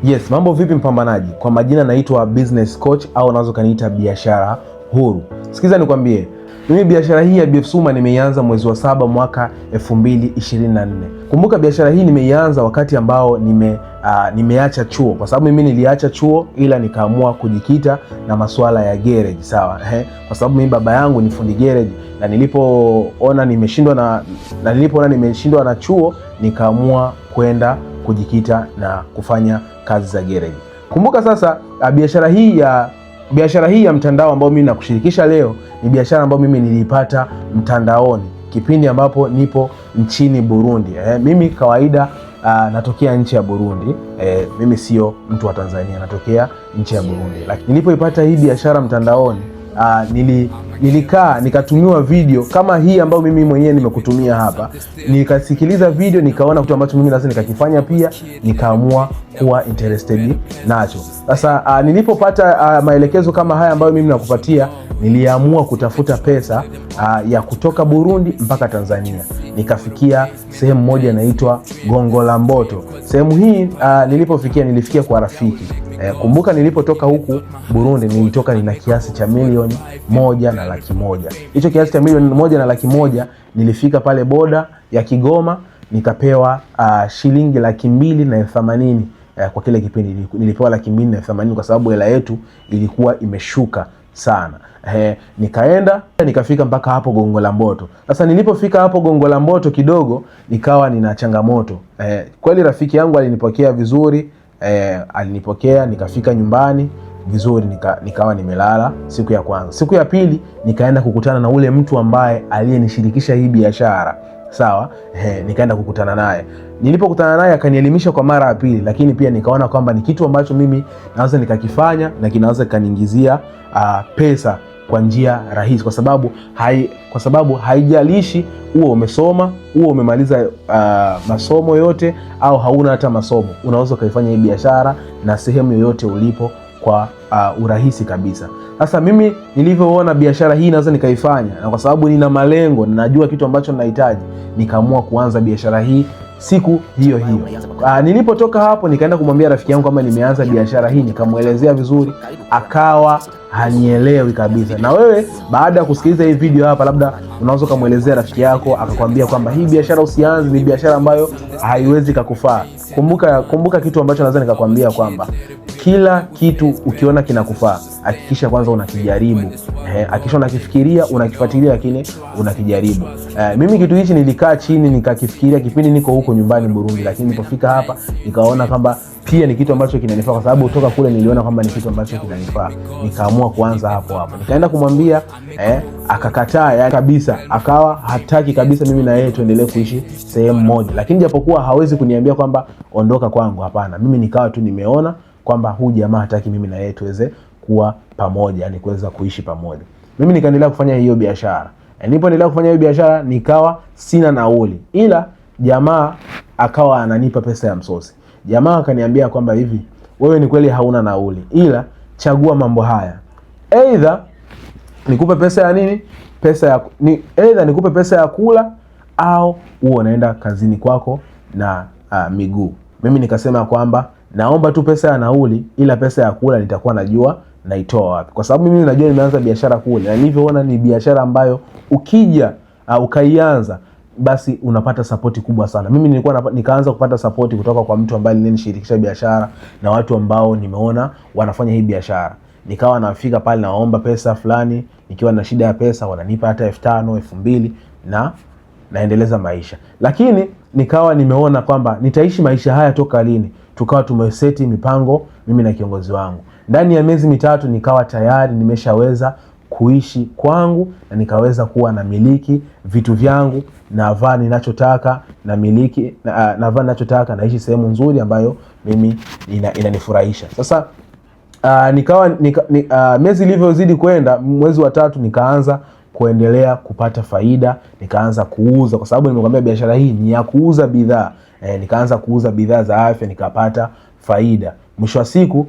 Yes, mambo vipi mpambanaji? Kwa majina naitwa business coach au unaweza kaniita biashara huru. Sikiza nikwambie, mimi biashara hii ya BF Suma nimeianza mwezi wa 7 mwaka 2024. Kumbuka biashara hii nimeianza wakati ambao nimeacha chuo, kwa sababu mimi niliacha chuo ila nikaamua kujikita na masuala ya garage, sawa? Kwa sababu mimi baba yangu ni fundi garage, na nilipoona nimeshindwa na chuo nikaamua kwenda kujikita na kufanya kazi za garage. Kumbuka sasa, biashara hii ya mtandao ambayo mimi nakushirikisha leo ni biashara ambayo mimi nilipata mtandaoni kipindi ambapo nipo nchini Burundi. Mimi kawaida natokea nchi ya Burundi. Mimi sio mtu wa Tanzania, natokea nchi ya Burundi. Lakini nilipoipata hii biashara mtandaoni, nilikaa nikatumiwa video kama hii ambayo mimi mwenyewe nimekutumia hapa. Nikasikiliza video, nikaona kitu ambacho mimi lazima nikakifanya pia, nikaamua kuwa interested nacho. Sasa nilipopata maelekezo kama haya ambayo mimi nakupatia, niliamua kutafuta pesa ya kutoka Burundi mpaka Tanzania. Nikafikia sehemu moja inaitwa Gongo la Mboto. Sehemu hii nilifikia kwa rafiki. Kumbuka nilipotoka huku Burundi nilitoka nina kiasi cha 1,100,000. Hicho kiasi cha 1,100,000 nilifika pale boda ya Kigoma, nikapewa shilingi 280,000 kwa kile kipindi. Nilipewa 280,000 kwa sababu hela yetu ilikuwa imeshuka sana. Nikaenda nikafika mpaka hapo Gongo la Mboto. Sasa nilipofika hapo Gongo la Mboto kidogo nikawa nina changamoto. Kweli rafiki yangu alinipokea vizuri. Alinipokea, nikafika nyumbani vizuri, nikawa nimelala siku ya kwanza. Siku ya pili nikaenda kukutana na ule mtu ambaye aliyenishirikisha hii biashara, sawa? Nikaenda kukutana naye. Nilipokutana naye akanielimisha kwa mara ya pili, lakini pia nikaona kwamba ni kitu ambacho mimi naweza nikakifanya na kinaweza kaniingizia pesa kwa njia rahisi, kwa sababu haijalishi uwe umesoma, uwe umemaliza masomo yote au hauna hata masomo, unaweza kuifanya hii biashara na sehemu yoyote ulipo kwa urahisi kabisa. Sasa mimi nilivyoona biashara hii naweza nikaifanya, na kwa sababu nina malengo na najua kitu ambacho ninahitaji, nikaamua kuanza biashara hii siku hiyo hiyo. Nilipotoka hapo nikaenda kumwambia rafiki yangu kama nimeanza biashara hii, nikamuelezea vizuri, akawa hanielewi kabisa. Na wewe baada ya kusikiliza hii video hapa, labda unaweza kumuelezea rafiki yako akakwambia kwamba hii biashara usianze, ni biashara ambayo haiwezi kukufaa. Kumbuka kitu ambacho naweza nikakwambia kwamba kila kitu ukiona kinakufaa, hakikisha kwanza unakijaribu. Hakikisha unakifikiria, unakifuatilia, lakini unakijaribu. Mimi kitu hichi nilikaa chini nikakifikiria kipindi niko huko nyumbani Burundi, lakini nilipofika hapa nikaona kwamba pia ni kitu ambacho kinanifaa, kwa sababu kutoka kule niliona kwamba ni kitu ambacho kinanifaa. Nikaamua kuanza hapo. Nikaenda kumwambia, akakataa kabisa, akawa hataki kabisa mimi na yeye tuendelee kuishi sehemu moja. Lakini japokuwa hawezi kuniambia kwamba ondoka kwangu, hapana. Mimi nikawa tu nimeona kwamba huyu jamaa hataki mimi na yeye tuweze kuwa pamoja, yani kuweza kuishi pamoja. Mimi nikaendelea kufanya hiyo biashara. Nilipoendelea kufanya hiyo biashara nikawa sina nauli, ila jamaa akawa ananipa pesa ya msosi. Jamaa akaniambia kwamba hivi, wewe ni kweli hauna nauli, ila chagua mambo haya. Either nikupe pesa ya nini? Either nikupe pesa ya kula au uwe unaenda kazini kwako na miguu. Mimi nikasema kwamba naomba tu pesa ya nauli, ila pesa ya kula nitakuwa najua naitoa wapi, kwa sababu mimi najua nimeanza biashara kule, na nilivyoona ni biashara ambayo ukija ukaianza basi unapata support kubwa sana. Mimi nikaanza kupata support kutoka kwa mtu ambaye alinishirikisha biashara na watu ambao nimeona wanafanya hii biashara. Nikawa nafika pale naomba pesa fulani, nikiwa na shida ya pesa wananipa hata 5,000, 2,000 na naendeleza maisha. Lakini nikawa nimeona kwamba nitaishi maisha haya toka lini? Tukawa tumeseti mipango mimi na kiongozi wangu. Ndani ya miezi mitatu nikawa tayari nimeshaweza kuishi kwangu, na nikaweza kuwa na miliki vitu vyangu, na vaa ninachotaka, na miliki na vaa ninachotaka, naishi sehemu nzuri ambayo mimi inanifurahisha. Sasa miezi ilivyozidi kwenda, mwezi wa 3 nikaanza kuendelea kupata faida, nikaanza kuuza, kwa sababu nimekwambia biashara hii ni ya kuuza bidhaa. Nikaanza kuuza bidhaa za afya, nikapata faida. Mwisho wa siku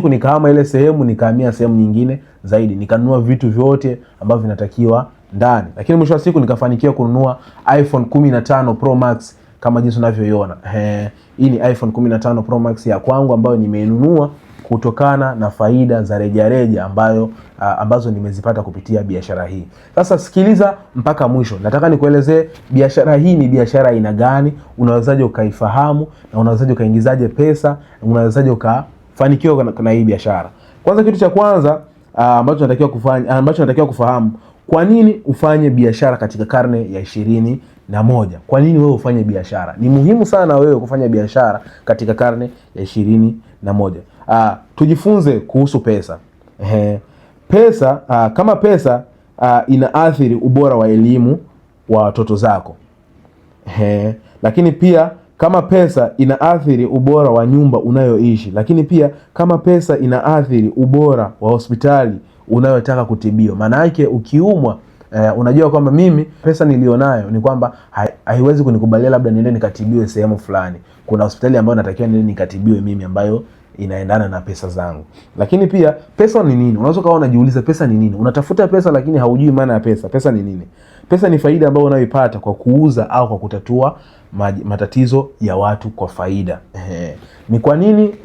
nikahama ile sehemu, nikahamia sehemu nyingine zaidi, nikanunua vitu vyote ambavyo vinatakiwa ndani. Lakini mwisho wa siku nikafanikiwa kununua iPhone 15 Pro Max kama jinsi unavyoiona. Hii ni iPhone 15 Pro Max ya kwangu ambayo nimeinunua kutokana na faida za rejareja ambazo nimezipata kupitia biashara hii. Sasa sikiliza mpaka mwisho. Nataka nikuelezee biashara hii ni biashara aina gani, unawezaje ukaifahamu, na unawezaje ukaingizaje pesa, na unawezaje ukafanikiwa na hii biashara. Kwanza, kitu cha kwanza ambacho natakiwa kufahamu, kwa nini ufanye biashara katika karne ya 21? Kwa nini wewe ufanye biashara? Ni muhimu sana wewe kufanya biashara katika karne ya 21. Tujifunze kuhusu pesa. Pesa, kama pesa inaathiri ubora wa elimu wa watoto zako. Lakini pia kama pesa inaathiri ubora wa nyumba unayoishi. Lakini pia kama pesa inaathiri ubora wa hospitali unayotaka kutibiwa. Maana yake ukiumwa, unajua kwamba mimi pesa nilionayo ni kwamba haiwezi kunikubalia labda niende nikatibiwe sehemu fulani. Kuna hospitali ambayo natakiwa niende nikatibiwe mimi, ambayo inaendana na pesa zangu. Lakini pia pesa ni nini? Unaweza kawa unajiuliza pesa ni nini? Unatafuta pesa lakini haujui maana ya pesa. Pesa ni nini? Pesa ni faida ambayo unayoipata kwa kuuza au kwa kutatua matatizo ya watu kwa faida. Ni kwa nini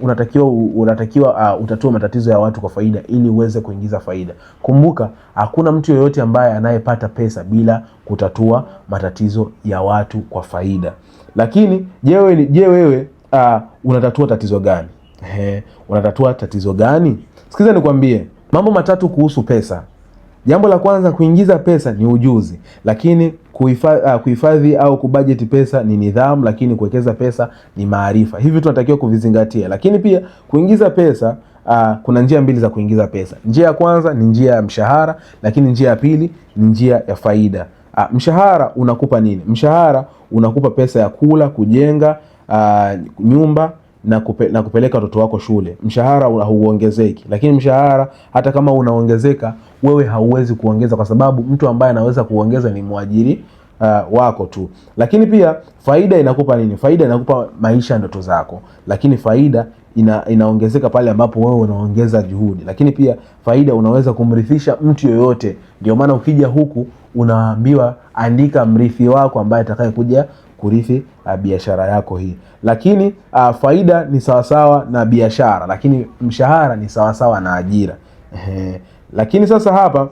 unatakiwa utatue matatizo ya watu kwa faida? Ili uweze kuingiza faida. Kumbuka, hakuna mtu yoyote ambaye anayepata pesa bila kutatua matatizo ya watu kwa faida. Lakini je, wewe unatatua tatizo gani? Unatatua tatizo gani? Sikiza nikwambie mambo matatu kuhusu pesa. Jambo la kwanza, kuingiza pesa ni ujuzi, lakini kuhifadhi au kubudget pesa ni nidhamu, lakini kuwekeza pesa ni maarifa. Hivi tunatakiwa kuvizingatia. Lakini pia kuingiza pesa, kuna njia mbili za kuingiza pesa. Njia ya kwanza ni njia ya mshahara, lakini njia ya pili ni njia ya faida. Mshahara unakupa nini? Mshahara unakupa pesa ya kula, kujenga nyumba na kupeleka watoto wako shule. Mshahara hauongezeki. Lakini mshahara hata kama unaongezeka, wewe hauwezi kuongeza, kwa sababu mtu ambaye anaweza kuongeza ni mwajiri wako tu. Lakini pia faida inakupa nini? Faida inakupa maisha, ndoto zako. Lakini faida inaongezeka pale ambapo wewe unaongeza juhudi. Lakini pia faida unaweza kumrithisha mtu yoyote. Ndio maana ukija huku unaambiwa andika mrithi wako ambaye atakayekuja kurithi biashara yako hii. Lakini faida ni sawasawa na biashara, lakini mshahara ni sawasawa na ajira. Lakini sasa hapa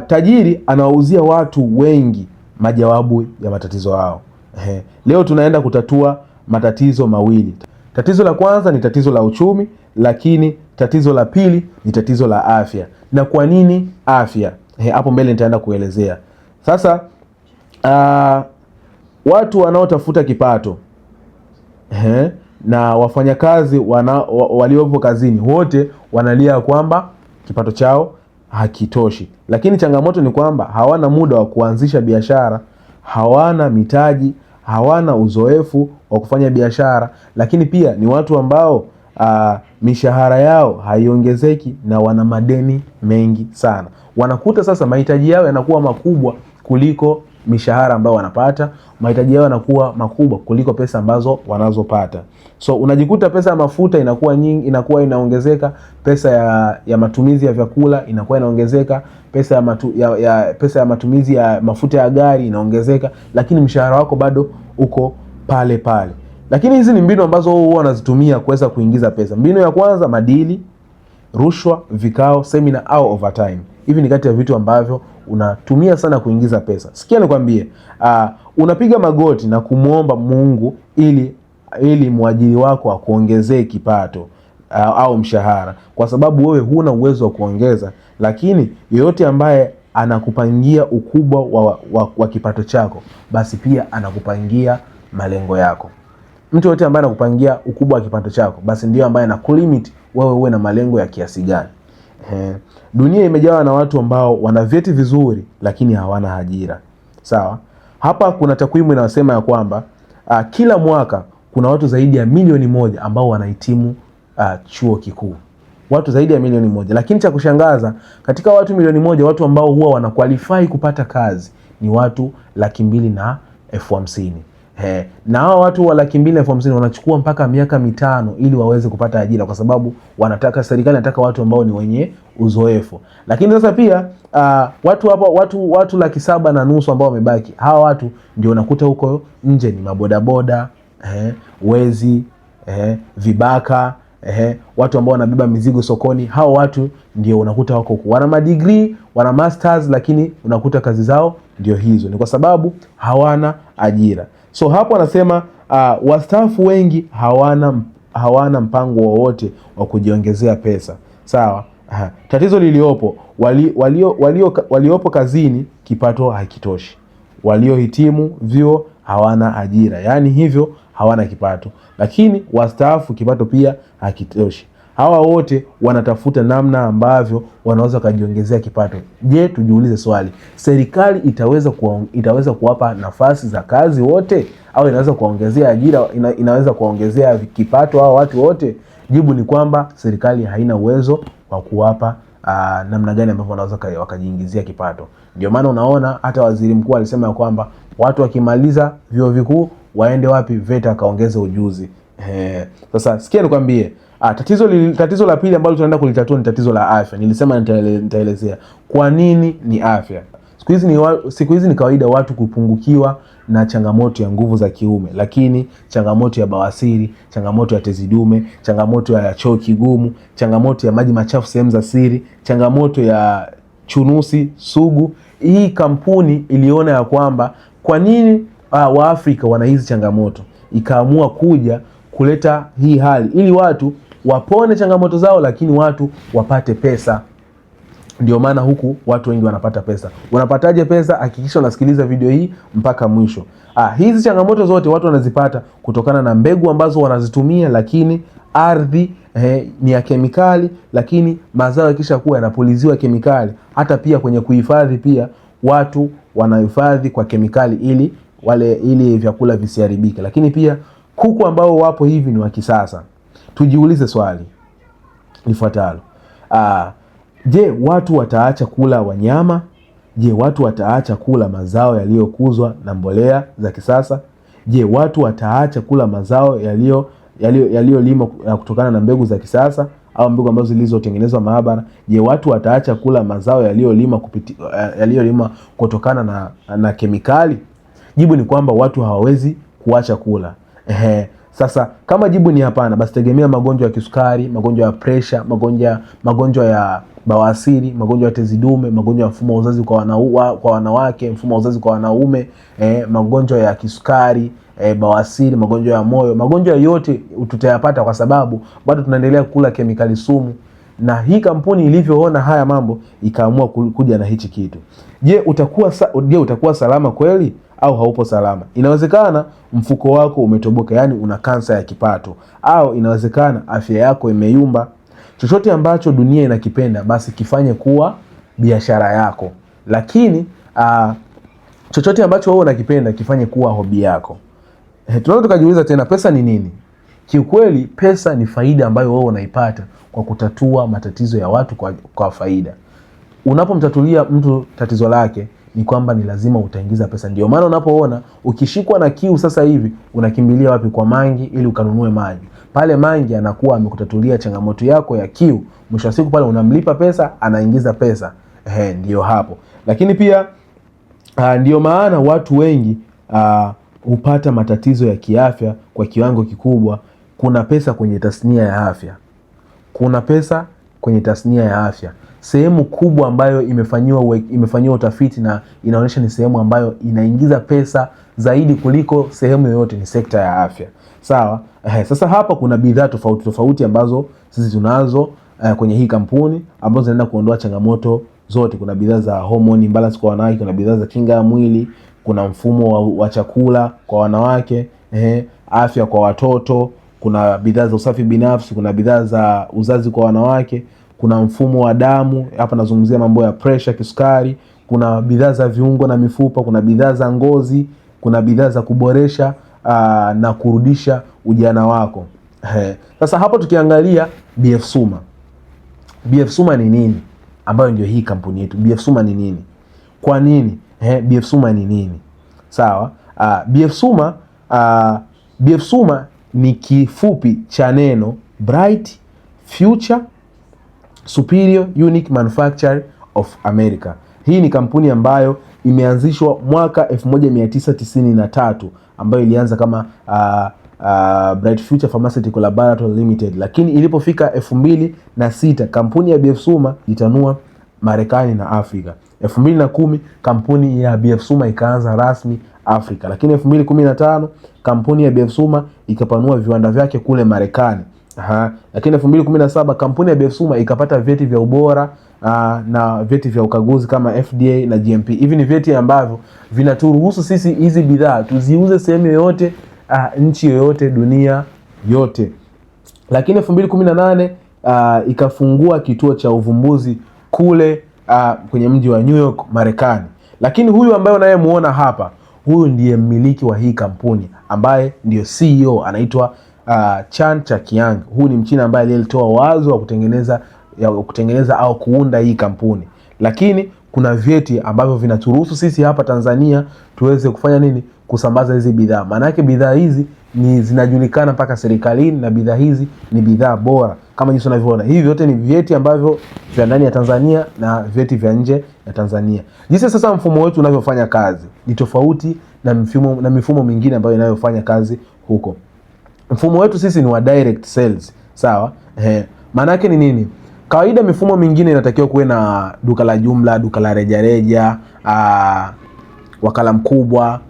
tajiri anawauzia watu wengi majawabu ya matatizo yao. Leo tunaenda kutatua matatizo mawili. Tatizo la kwanza ni tatizo la uchumi, lakini tatizo la pili ni tatizo la afya. Na kwa nini afya? Hapo mbele nitaenda kuelezea. Sasa watu wanaotafuta kipato na wafanyakazi waliopo kazini, wote wanalia kwamba kipato chao hakitoshi. Lakini changamoto ni kwamba hawana muda wa kuanzisha biashara, hawana mitaji, hawana uzoefu wa kufanya biashara. Lakini pia ni watu ambao mishahara yao haiongezeki na wana madeni mengi sana. Wanakuta sasa mahitaji yao yanakuwa makubwa kuliko mishahara ambayo wanapata. Mahitaji yao yanakuwa makubwa kuliko pesa ambazo wanazopata. So unajikuta pesa ya mafuta inakuwa nyingi, inakuwa inaongezeka. Pesa ya matumizi ya vyakula inakuwa inaongezeka. Pesa ya matumizi ya mafuta ya gari inaongezeka, lakini mshahara wako bado uko pale pale. Lakini hizi ni mbinu ambazo huwa wanazitumia kuweza kuingiza pesa. Mbinu ya kwanza, madili, rushwa, vikao, seminar au overtime. Hivi ni kati ya vitu ambavyo unatumia sana kuingiza pesa. Sikia nikwambie, unapiga magoti na kumuomba Mungu ili mwajiri wako akuongezee kipato au mshahara, kwa sababu wewe huna uwezo wa kuongeza. Lakini yeyote ambaye anakupangia ukubwa wa kipato chako, basi pia anakupangia malengo yako. Mtu yote ambaye anakupangia ukubwa wa kipato chako, basi ndio ambaye anakulimit wewe uwe na malengo ya kiasi gani. Dunia imejawa na watu ambao wana vyeti vizuri lakini hawana ajira. Sawa? Hapa kuna takwimu inayosema ya kwamba kila mwaka kuna watu zaidi ya milioni 1 ambao wanahitimu chuo kikuu. Watu zaidi ya milioni 1. Lakini cha kushangaza, katika watu milioni 1, watu ambao huwa wanaqualify kupata kazi ni watu 250,000. Na hao watu wa 250,000 wanachukua mpaka miaka 5 ili waweze kupata ajira, kwa sababu wanataka, serikali inataka watu ambao ni wenye uzoefu. Lakini sasa pia watu hapa, watu 750,000 ambao wamebaki, hawa watu ndio unakuta huko nje ni mabodaboda, wezi, vibaka, watu ambao wanabeba mizigo sokoni. Hao watu ndio unakuta wako wana madegree, wana masters, lakini unakuta kazi zao ndio hizo. Ni kwa sababu hawana ajira. So hapo anasema wastaafu wengi hawana mpango wowote wa kujiongezea pesa. Sawa? Tatizo liliopo, waliopo kazini kipato hakitoshi. Waliohitimu vyuo hawana ajira. Yaani hivyo hawana kipato. Lakini wastaafu kipato pia hakitoshi. Hawa wote wanatafuta namna ambavyo wanaweza kujiongezea kipato. Je, tujiulize swali. Serikali itaweza kuwapa nafasi za kazi wote, au inaweza kuongezea ajira, inaweza kuongezea kipato hao watu wote? Jibu ni kwamba serikali haina uwezo wa kuwapa namna gani ambavyo wanaweza wakajiingizia kipato. Ndio maana unaona hata waziri mkuu alisema ya kwamba watu wakimaliza vyuo vikuu waende wapi? VETA, akaongeze ujuzi. Sasa sikia nikwambie, tatizo la pili ambalo tunaenda kulitatua ni tatizo la afya. Nilisema nitaelezea kwa nini ni afya. Siku hizi ni kawaida watu kupungukiwa na changamoto ya nguvu za kiume, lakini changamoto ya bawasiri, changamoto ya tezi dume, changamoto ya choo kigumu, changamoto ya maji machafu sehemu za siri, changamoto ya chunusi sugu. Hii kampuni iliona ya kwamba kwa nini Waafrika wana hizi changamoto, ikaamua kuja kuleta hii hali ili watu wapone changamoto zao, lakini watu wapate pesa. Ndio maana huku watu wengi wanapata pesa. Unapataje pesa? Hakikisha unasikiliza video hii mpaka mwisho. Hizi changamoto zote watu wanazipata kutokana na mbegu ambazo wanazitumia, lakini ardhi ni ya kemikali, lakini mazao yakisha kuwa yanapuliziwa kemikali. Hata pia kwenye kuhifadhi pia watu wanahifadhi kwa kemikali ili vyakula visiharibike. Lakini pia kuku ambao wapo hivi ni wa kisasa. Tujiulize swali lifuatalo. Je, watu wataacha kula wanyama? Je, watu wataacha kula mazao yaliyokuzwa na mbolea za kisasa? Je, watu wataacha kula mazao yaliyolimwa kutokana na mbegu za kisasa au mbegu ambazo zilizotengenezwa maabara? Je, watu wataacha kula mazao yaliyolimwa kutokana na kemikali? Jibu ni kwamba watu hawawezi kuacha kula. Sasa kama jibu ni hapana, basi tegemea magonjwa ya kisukari, magonjwa ya pressure, magonjwa ya bawasiri, magonjwa ya tezi dume, magonjwa ya mfumo wa uzazi kwa wanawake, mfumo wa uzazi kwa wanaume, magonjwa ya kisukari, bawasiri, magonjwa ya moyo. Magonjwa yote tutayapata kwa sababu bado tunaendelea kula kemikali sumu. Na hii kampuni ilivyoona haya mambo ikaamua kuja na hichi kitu. Je, utakuwa salama kweli au haupo salama? Inawezekana mfuko wako umetoboka, yani una kansa ya kipato, au inawezekana afya yako imeyumba. Chochote ambacho dunia inakipenda basi kifanye kuwa biashara yako, lakini chochote ambacho wewe unakipenda kifanye kuwa hobi yako. Tunaweza tukajiuliza tena, pesa ni nini? Kiukweli pesa ni faida ambayo wewe unaipata kwa kutatua matatizo ya watu kwa faida. Unapomtatulia mtu tatizo lake ni kwamba ni lazima utaingiza pesa. Ndio maana unapoona ukishikwa na kiu sasa hivi unakimbilia wapi? Kwa mangi ili ukanunue maji. Pale mangi anakuwa amekutatulia changamoto yako ya kiu. Mwisho wa siku pale unamlipa pesa, anaingiza pesa. Ndio hapo. Lakini pia ndio maana watu wengi hupata matatizo ya kiafya kwa kiwango kikubwa. Kuna pesa kwenye tasnia ya afya. Kuna pesa kwenye tasnia ya afya. Sehemu kubwa ambayo imefanyiwa utafiti na inaonyesha ni sehemu ambayo inaingiza pesa zaidi kuliko sehemu yoyote ni sekta ya afya. Sawa? Sasa hapa kuna bidhaa tofauti ambazo sisi tunazo kwenye hii kampuni ambazo zinaenda kuondoa changamoto zote. Kuna bidhaa za hormone imbalance kwa wanawake, kuna bidhaa za kinga ya mwili, kuna mfumo wa chakula kwa wanawake, afya kwa watoto, kuna bidhaa za usafi binafsi, kuna bidhaa za uzazi kwa wanawake, kuna mfumo wa damu, hapa nazungumzia mambo ya pressure, kisukari, kuna bidhaa za viungo na mifupa, kuna bidhaa za ngozi, kuna bidhaa za kuboresha na kurudisha ujana wako. Sasa hapo tukiangalia BF Suma. BF Suma ni nini? Ambayo ndio hii kampuni yetu. BF Suma ni nini? Kwa nini? BF Suma ni nini? Sawa? BF Suma BF Suma ni kifupi cha neno Bright Future Superior Unique Manufacturer of America. Hii ni kampuni ambayo imeanzishwa mwaka 1993 ambayo ilianza kama Bright Future Pharmaceutical Laboratory Limited, lakini ilipofika 2006 kampuni ya BF Suma itanua Marekani na Afrika. 2010 kampuni ya BF Suma ikaanza rasmi Afrika, lakini 2015 kampuni ya BF Suma ikapanua viwanda vyake kule Marekani. Lakini 2017 kampuni ya BF Suma ikapata vyeti vya ubora na vyeti vya ukaguzi kama FDA na GMP. Hivi ni vyeti ambavyo vinaturuhusu sisi hizi bidhaa tuziuze sehemu yoyote, nchi yoyote, dunia yote. Lakini 2018 ikafungua kituo cha uvumbuzi kule kwenye mji wa New York, Marekani. Lakini huyu ambaye unayemuona hapa, huyu ndiye mmiliki wa hii kampuni ambaye ndio CEO, anaitwa Chan Chakiang. Huyu ni Mchina ambaye alitoa wazo wa kutengeneza au kuunda hii kampuni. Lakini kuna vyeti ambavyo vinaturuhusu sisi hapa Tanzania tuweze kufanya nini? Kusambaza hizi bidhaa. Maana yake bidhaa hizi ni zinajulikana mpaka serikalini na bidhaa hizi ni bidhaa bora kama jinsi unavyoona. Hivi vyote ni vyeti ambavyo vya ndani ya Tanzania na vyeti vya nje ya Tanzania. Jinsi sasa mfumo wetu unavyofanya kazi ni tofauti na mifumo mingine ambayo inayofanya kazi huko. Mfumo wetu sisi ni wa direct sales, sawa? Maana yake ni nini? Kawaida mifumo mingine inatakiwa kuwe na duka la jumla, duka la rejareja, wakala mkubwa.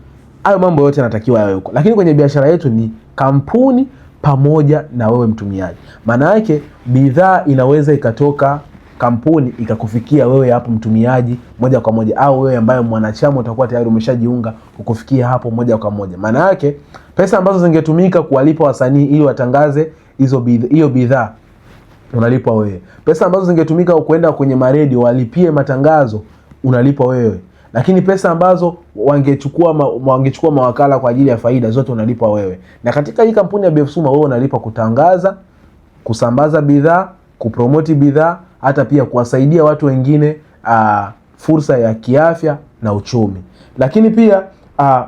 Hayo mambo yote yanatakiwa yawe huko. Lakini kwenye biashara yetu ni kampuni pamoja na wewe mtumiaji. Maana yake bidhaa inaweza ikatoka kampuni ikakufikia wewe hapo mtumiaji moja kwa moja, au wewe ambaye mwanachama utakuwa tayari umeshajiunga kukufikia hapo moja kwa moja. Maana yake pesa ambazo zingetumika kuwalipa wasanii ili watangaze hiyo bidhaa unalipwa wewe. Pesa ambazo zingetumika kwenda kwenye maredio walipie matangazo unalipwa wewe. Lakini pesa ambazo wangechukua mawakala kwa ajili ya faida zote unalipwa wewe. Na katika hii kampuni ya BF Suma wewe unalipwa kutangaza, kusambaza bidhaa, kupromoti bidhaa, hata pia kuwasaidia watu wengine fursa ya kiafya na uchumi. Lakini pia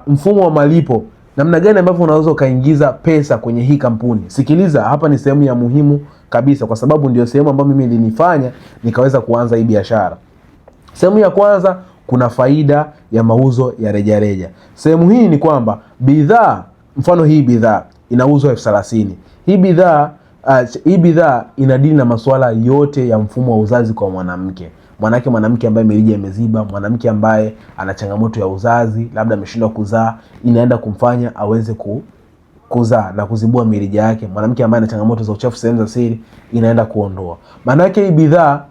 mfumo wa malipo, namna gani ambavyo unaweza ukaingiza pesa kwenye hii kampuni. Sikiliza, hapa ni sehemu ya muhimu kabisa kwa sababu ndio sehemu ambayo mimi nilinifanya nikaweza kuanza hii biashara. Sehemu ya kwanza, kuna faida ya mauzo ya rejareja. Sehemu hii ni kwamba bidhaa, mfano hii bidhaa inauzwa 30,000. Hii bidhaa inadili na masuala yote ya mfumo wa uzazi kwa mwanamke. Mwanamke ambaye mirija imeziba, mwanamke ambaye ana changamoto ya uzazi, labda ameshindwa kuzaa, inaenda kumfanya aweze kuzaa na kuzibua mirija yake. Mwanamke ambaye ana changamoto za uchafu sehemu za siri, inaenda kuondoa. Maana yake hii bidhaa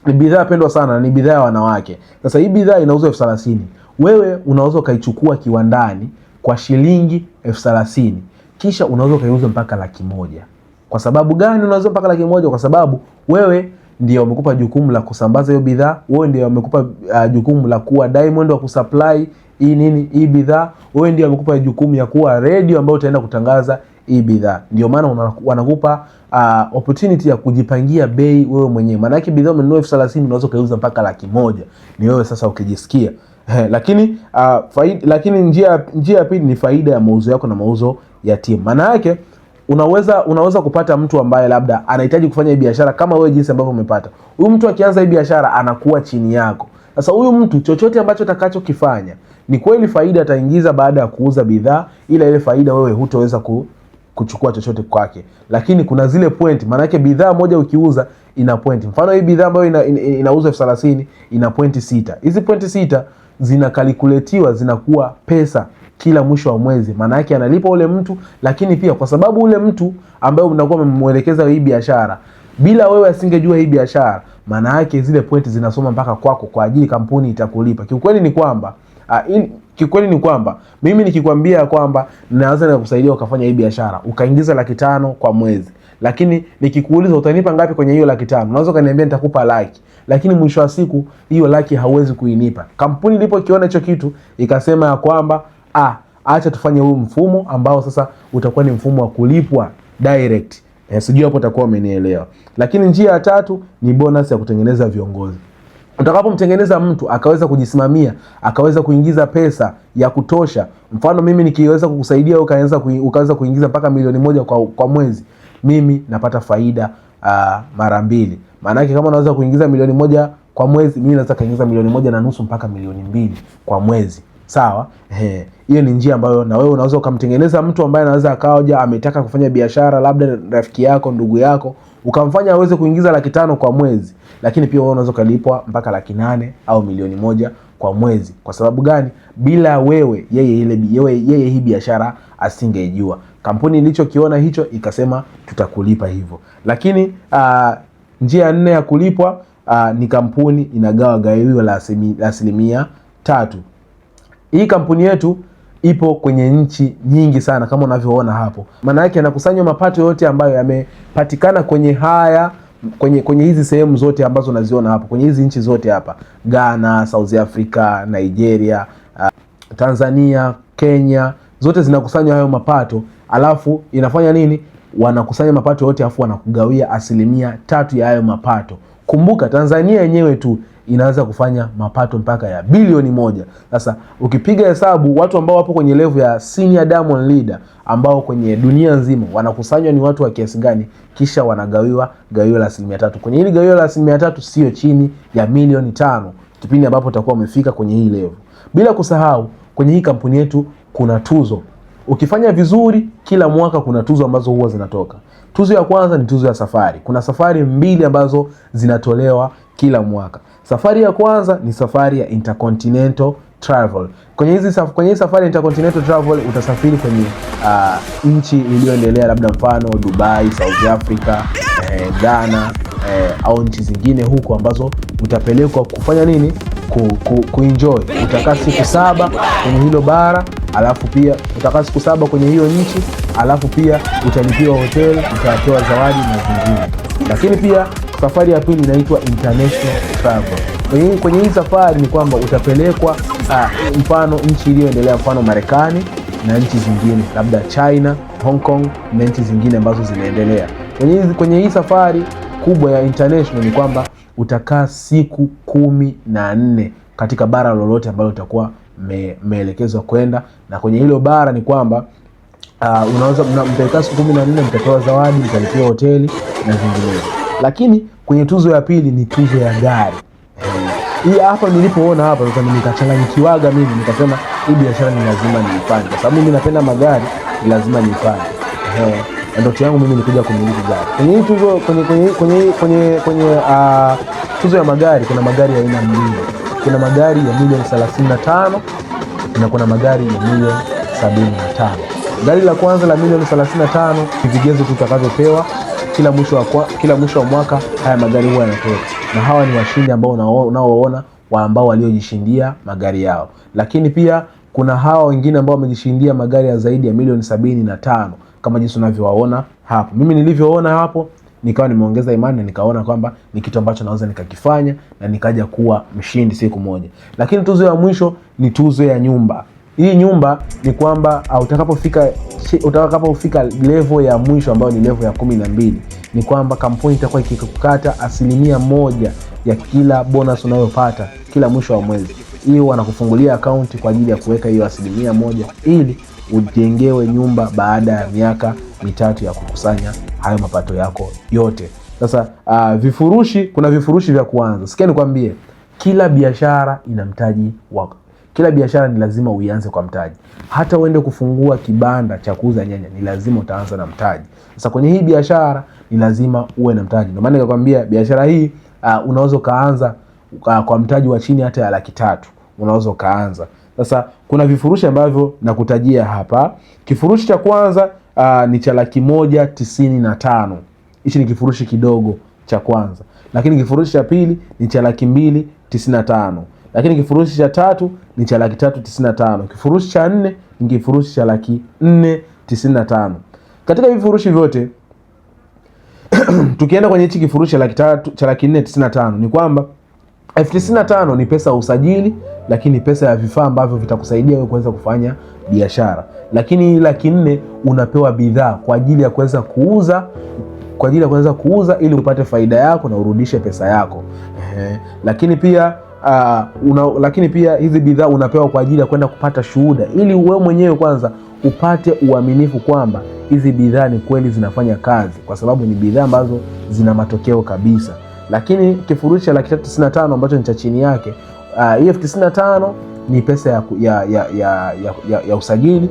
ni bidhaa pendwa sana, ni bidhaa ya wanawake. Sasa hii bidhaa inauzwa 30,000. Wewe unaweza ukaichukua kiwandani kwa shilingi 30,000. Kisha unaweza ukaiuza mpaka 100,000. Kwa sababu gani unaweza mpaka 100,000? Kwa sababu wewe ndio umekupa jukumu la kusambaza hiyo bidhaa, wewe ndio umekupa jukumu la kuwa diamond wa kusupply hii bidhaa, wewe ndio umekupa jukumu ya kuwa radio ambayo utaenda kutangaza hii bidhaa. Ndio maana wanakupa opportunity ya kujipangia bei wewe mwenyewe. Maana yake bidhaa umenunua 30,000 unaweza kuuza mpaka 100,000. Ni wewe sasa ukijisikia. Lakini njia ya pili ni faida ya mauzo yako na mauzo ya timu. Maana yake unaweza kupata mtu ambaye labda anahitaji kufanya hii biashara kama wewe jinsi ambavyo umepata. Huyu mtu akianza hii biashara anakuwa chini yako. Sasa huyu mtu chochote ambacho atakachokifanya, ni kweli faida ataingiza baada ya kuuza bidhaa, ila ile faida wewe hutoweza kuchukua chochote kwake. Lakini kuna zile point, maana yake bidhaa moja ukiuza ina point. Mfano hii bidhaa ambayo inauzwa 30,000 ina point 6. Hizi point 6 zinakalkuletiwa zinakuwa pesa kila mwisho wa mwezi. Maana yake analipa ule mtu, lakini pia kwa sababu ule mtu ambaye unakuwa umemwelekeza hii biashara, bila wewe asingejua hii biashara, maana yake zile point zinasoma mpaka kwako kwa ajili kampuni itakulipa. Kiukweli ni kwamba mimi nikikwambia kwamba naweza nikukusaidia ukafanya hii biashara, ukaingiza 500,000 kwa mwezi. Lakini nikikuuliza utanipa ngapi kwenye hiyo 500,000? Unaweza kaniambia nitakupa 100,000. Lakini mwisho wa siku hiyo 100,000 hauwezi kuinipa. Kampuni ilipokiona hicho kitu ikasema ya kwamba acha tufanye huu mfumo ambao sasa utakuwa ni mfumo wa kulipwa direct. Sijui hapo utakuwa umenielewa. Lakini njia ya tatu ni bonus ya kutengeneza viongozi. Utakapomtengeneza mtu akaweza kujisimamia, akaweza kuingiza pesa ya kutosha, mfano mimi nikiweza kukusaidia ukaweza kuingiza mpaka milioni 1 kwa mwezi, mimi napata faida mara 2. Maana yake kama unaweza kuingiza milioni 1 kwa mwezi, mimi naweza kuingiza milioni 1.5 mpaka milioni 2 kwa mwezi. Sawa? Hiyo ni njia ambayo na wewe unaweza ukamtengeneza mtu ambaye anaweza akaja ametaka kufanya biashara, labda rafiki yako, ndugu yako, ukamfanya aweze kuingiza 500,000 kwa mwezi, lakini pia wewe unaweza kulipwa mpaka 800,000 au milioni 1 kwa mwezi. Kwa sababu gani? Bila wewe yeye hii biashara asingejua. Kampuni ilichokiona hicho ikasema tutakulipa hivyo. Lakini njia ya 4 ya kulipwa ni kampuni inagawa gawio la 3%. Hii kampuni yetu ipo kwenye nchi nyingi sana kama unavyoona hapo. Maana yake anakusanya mapato yote ambayo yamepatikana kwenye hizi sehemu zote ambazo unaziona hapo, kwenye hizi nchi zote hapa: Ghana, South Africa, Nigeria, Tanzania, Kenya, zote zinakusanya hayo mapato. Alafu inafanya nini? Wanakusanya mapato yote alafu wanakugawia 3% ya hayo mapato. Kumbuka Tanzania yenyewe tu inaweza kufanya mapato mpaka ya bilioni 1. Sasa ukipiga hesabu watu ambao wapo kwenye level ya senior diamond leader ambao kwenye dunia nzima wanakusanywa ni watu wa kiasi gani, kisha wanagawiwa gawio la 3%. Kwenye hili gawio la 3% sio chini ya milioni 5 kipindi ambapo utakuwa umefika kwenye hii level. Bila kusahau kwenye hii kampuni yetu kuna tuzo. Ukifanya vizuri kila mwaka kuna tuzo ambazo huwa zinatoka. Tuzo ya kwanza ni tuzo ya safari. Kuna safari 2 ambazo zinatolewa kila mwaka. Safari ya kwanza ni safari ya Intercontinental Travel. Kwenye hii safari Intercontinental Travel utasafiri kwenye nchi iliyoendelea, labda mfano Dubai, South Africa, Ghana, au nchi zingine huko ambazo utapelekwa kufanya nini? Kuenjoy. Utakaa siku 7 kwenye hilo bara, alafu pia utakaa siku 7 kwenye hiyo nchi, alafu pia utalipiwa hotel, utapewa zawadi na zingine. Lakini pia safari ya pili inaitwa International Travel. Kwenye hii safari ni kwamba utapelekwa mfano nchi iliyoendelea, mfano Marekani na nchi zingine, labda China, Hong Kong na nchi zingine ambazo zinaendelea. Kwenye hii safari kubwa ya international ni kwamba utakaa siku 14 katika bara lolote ambalo utakuwa umeelekezwa kwenda, na kwenye hilo bara ni kwamba unaweza mtakaa siku 14, mtapewa zawadi, mtalipiwa hoteli na vinginevyo. Lakini kwenye tuzo ya pili ni tuzo ya gari. Hii hapa nilipoona hapa nikachanganyikiwaga mimi, nikasema hii biashara ni lazima niifanye kwa sababu mimi napenda magari, ni lazima niifanye. Ndoto yangu mimi ni kuja kumiliki gari. Kwenye hii tuzo kwenye tuzo ya magari kuna magari ya aina mbili. Kuna magari ya milioni 35 na kuna magari ya milioni 75. Gari la kwanza la milioni 35 ni vigezo tutakavyopewa kila mwisho wa mwaka. Haya magari huwa yanatoka, na hawa ni washindi ambao unaoona ambao waliojishindia magari yao. Lakini pia kuna hawa wengine ambao wamejishindia magari ya zaidi ya milioni 75 kama jinsi unavyowaona hapo. Mimi nilivyoona hapo nikawa nimeongeza imani na nikaona kwamba ni kitu ambacho naweza nikakifanya na nikaja kuwa mshindi siku moja. Lakini tuzo ya mwisho ni tuzo ya nyumba. Hii nyumba ni kwamba utakapofika level ya mwisho ambayo ni level ya 12, ni kwamba kampuni itakuwa ikikukata 1% ya kila bonus unayopata kila mwisho wa mwezi. Hiyo wanakufungulia akaunti kwa ajili ya kuweka hiyo 1% ili ujengewe nyumba baada ya miaka 3 ya kukusanya hayo mapato yako yote. Sasa kuna vifurushi vya kuanza. Sikia nikwambie, kila biashara ina mtaji wako. Kila biashara ni lazima uianze kwa mtaji. Hata uende kufungua kibanda cha kuuza nyanya ni lazima utaanza na mtaji. Sasa kwenye hii biashara ni lazima uwe na mtaji. Ndio maana nikakwambia biashara hii unaweza kaanza kwa mtaji wa chini hata ya 300,000 unaweza kaanza. Sasa kuna vifurushi ambavyo nakutajia hapa. Kifurushi cha kwanza ni cha 195. Hichi ni kifurushi kidogo cha kwanza. Lakini kifurushi cha pili ni cha 295. Lakini kifurushi cha tatu ni cha 395. Kifurushi cha 4 ni kifurushi cha 495. Katika vifurushi vyote tukienda kwenye hichi kifurushi cha 495 ni kwamba 95 ni pesa ya usajili, lakini pesa ya vifaa ambavyo vitakusaidia wewe kuweza kufanya biashara. Lakini 400 unapewa bidhaa kwa ajili ya kuweza kuuza kwa ajili ya kuweza kuuza ili upate faida yako na urudishe pesa yako. Lakini pia hizi bidhaa unapewa kwa ajili ya kwenda kupata shuhuda, ili wewe mwenyewe kwanza upate uaminifu kwamba hizi bidhaa ni kweli zinafanya kazi, kwa sababu ni bidhaa ambazo zina matokeo kabisa. Lakini kifurushi cha 395 ambacho ni cha chini yake, hii 95 ni pesa ya usajili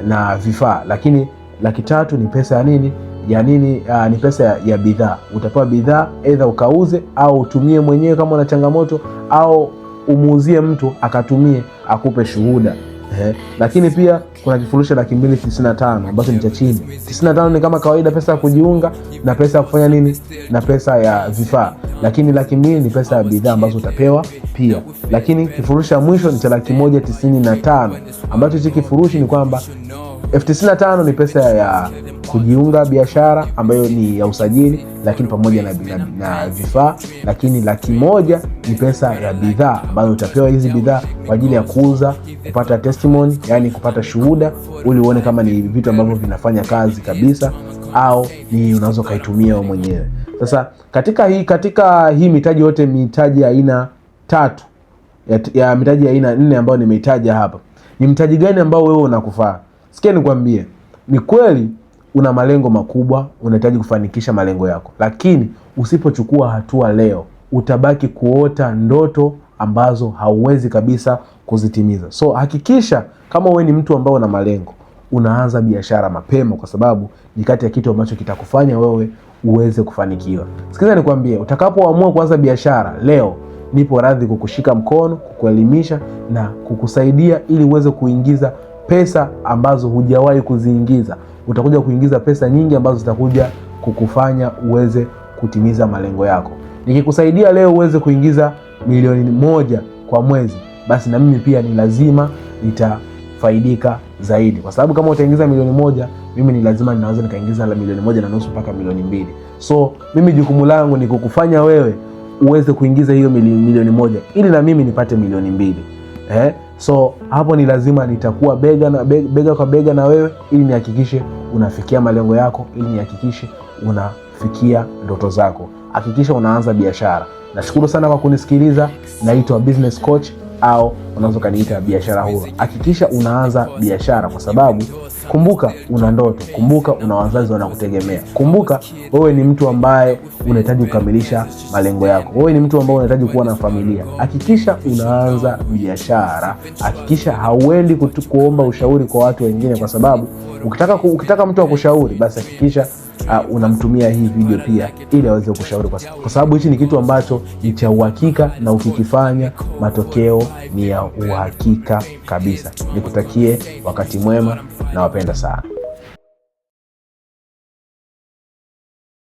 na vifaa, lakini 300 ni pesa ya nini? Ni pesa ya bidhaa. Utapewa bidhaa, aidha ukauze au utumie mwenyewe kama una changamoto, au umuuzie mtu akatumie akupe shuhuda. Lakini pia kuna kifurushi 295 ambacho ni cha chini. 95 ni kama kawaida pesa ya kujiunga na pesa ya kufanya nini? Na pesa ya vifaa. Lakini 200,000 ni pesa ya bidhaa ambazo utapewa pia. Lakini kifurushi cha mwisho ni cha 195 ambacho hichi kifurushi ni kwamba 95 ni pesa ya kujiunga biashara ambayo ni ya usajili, lakini pamoja na vifaa. Lakini 100,000 ni pesa ya bidhaa ambayo utapewa hizi bidhaa kwa ajili ya kuuza, kupata testimony, yani kupata shuhuda, ili uone kama ni vitu ambavyo vinafanya kazi kabisa au ni unaweza kaitumia wewe mwenyewe. Sasa katika hii mitaji yote, mitaji aina 3 ya mitaji aina 4 ambayo nimeitaja hapa, ni mtaji gani ambao wewe unakufaa? Sikia nikwambie, ni kweli una malengo makubwa, unahitaji kufanikisha malengo yako, lakini usipochukua hatua leo utabaki kuota ndoto ambazo hauwezi kabisa kuzitimiza. So hakikisha kama wewe ni mtu ambao una malengo, unaanza biashara mapema, kwa sababu ni kati ya kitu ambacho kitakufanya wewe uweze kufanikiwa. Sikiza nikwambie, utakapoamua kuanza biashara leo, nipo radhi kukushika mkono, kukuelimisha na kukusaidia ili uweze kuingiza pesa ambazo hujawahi kuziingiza. Utakuja kuingiza pesa nyingi ambazo zitakuja kukufanya uweze kutimiza malengo yako. Nikikusaidia leo uweze kuingiza 1,000,000 kwa mwezi, basi na mimi pia ni lazima nitafaidika zaidi, kwa sababu kama utaingiza 1,000,000, mimi ni lazima ninaweza nikaingiza 1,500,000 mpaka 2,000,000. So mimi jukumu langu ni kukufanya wewe uweze kuingiza hiyo 1,000,000 ili na mimi nipate 2,000,000. So hapo ni lazima nitakuwa bega kwa bega na wewe, ili nihakikishe unafikia malengo yako, ili nihakikishe unafikia ndoto zako. Hakikisha unaanza biashara. Nashukuru sana kwa kunisikiliza. Naitwa Business Coach, au unaweza kaniita biashara huru. Hakikisha unaanza biashara, kwa sababu kumbuka una ndoto, kumbuka una wazazi wanakutegemea, kumbuka wewe ni mtu ambaye unahitaji kukamilisha malengo yako, wewe ni mtu ambaye unahitaji kuwa na familia. Hakikisha unaanza biashara. Hakikisha hauendi kuomba ushauri kwa watu wengine, kwa sababu ukitaka mtu akushauri, basi hakikisha unamtumia hii video pia ili aweze kushauri, kwa sababu hichi ni kitu ambacho ni cha uhakika, na ukikifanya matokeo ni ya uhakika kabisa. Nikutakie wakati mwema, na wapenda sana.